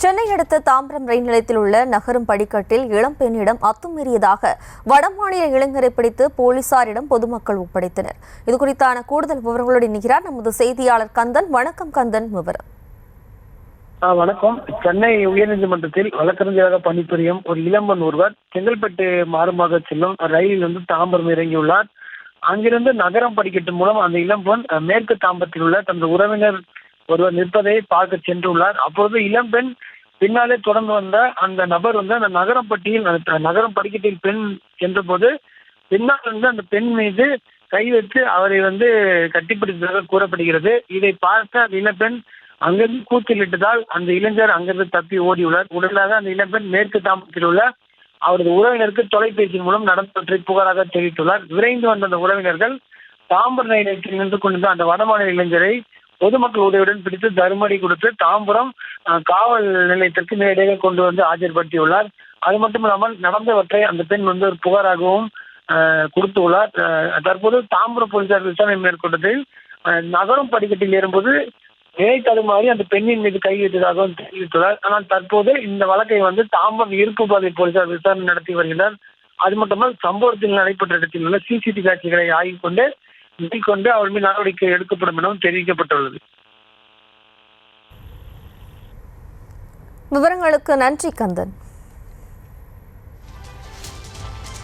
சென்னை அடுத்த தாம்பரம் ரயில் நிலையத்தில் உள்ள நகரும் படிக்கட்டில் இளம்பெண்ணிடம் அத்துமீறியதாக வடமாநில இளைஞரை பிடித்து போலீசாரிடம் பொதுமக்கள் ஒப்படைத்தனர். இதுகுறித்தான கூடுதல் விவரங்களோடு இணைகிறார் நமது செய்தியாளர் கந்தன். வணக்கம் கந்தன், விவரம். வணக்கம். சென்னை உயர்நீதிமன்றத்தில் வழக்கறிஞராக பணிபுரியும் ஒரு இளம்பெண் ஒருவர் செங்கல்பட்டு மாறுமாக செல்லும் ரயிலில் தாம்பரம் இறங்கியுள்ளார். அங்கிருந்து நகரம் படிக்கட்டு மூலம் அந்த இளம்பெண் மேற்கு தாம்பரத்தில் உள்ள தனது உறவினர் ஒருவர் நிற்பதை பார்க்க சென்றுள்ளார். அப்போது இளம்பெண் பின்னாலே தொடர்ந்து வந்த அந்த நபர் அந்த நகரம் படிக்கட்டில் பெண் சென்ற போது பின்னால் அந்த பெண் மீது கை வைத்து அவரை கட்டிப்பிடித்ததாக கூறப்படுகிறது. இதை பார்த்த அந்த இளம்பெண் அங்கிருந்து கூச்சலிட்டதால் அந்த இளைஞர் அங்கிருந்து தப்பி ஓடியுள்ளார். உடனடியாக அந்த இளம்பெண் மேற்கு தாம்பரத்தில் உள்ள அவரது உறவினருக்கு தொலைபேசி மூலம் நடந்தவற்றை புகாராக தெரிவித்துள்ளார். விரைந்து வந்த அந்த உறவினர்கள் தாம்பரம் நிலையத்தில் நின்று கொண்டிருந்த அந்த வடமாநில இளைஞரை பொதுமக்கள் உதவியுடன் பிடித்து தருமடி கொடுத்து தாம்பரம் காவல் நிலையத்திற்கு நேரடியாக கொண்டு ஆஜர்படுத்தியுள்ளார். அது மட்டும் இல்லாமல் நடந்தவற்றை அந்த பெண் ஒரு புகாராகவும் கொடுத்துள்ளார். தற்போது தாம்பரம் போலீசார் விசாரணை மேற்கொண்டதில் நகரம் படிக்கட்டில் ஏறும்போது நிலை தடுமாறி அந்த பெண்ணின் மீது கை வைத்ததாகவும் தெரிவித்துள்ளார். ஆனால் தற்போது இந்த வழக்கை தாம்பரம் இருப்பு பாதை போலீசார் விசாரணை நடத்தி வருகின்றனர். அது மட்டுமல்ல, சம்பவத்தில் நடைபெற்ற இடத்தில் உள்ள சிசிடிவி காட்சிகளை ஆய்வு கொண்டு அவர் மீது நடவடிக்கை எடுக்கப்படும் எனவும் தெரிவிக்கப்பட்டுள்ளது. விவரங்களுக்கு நன்றி கந்தன்.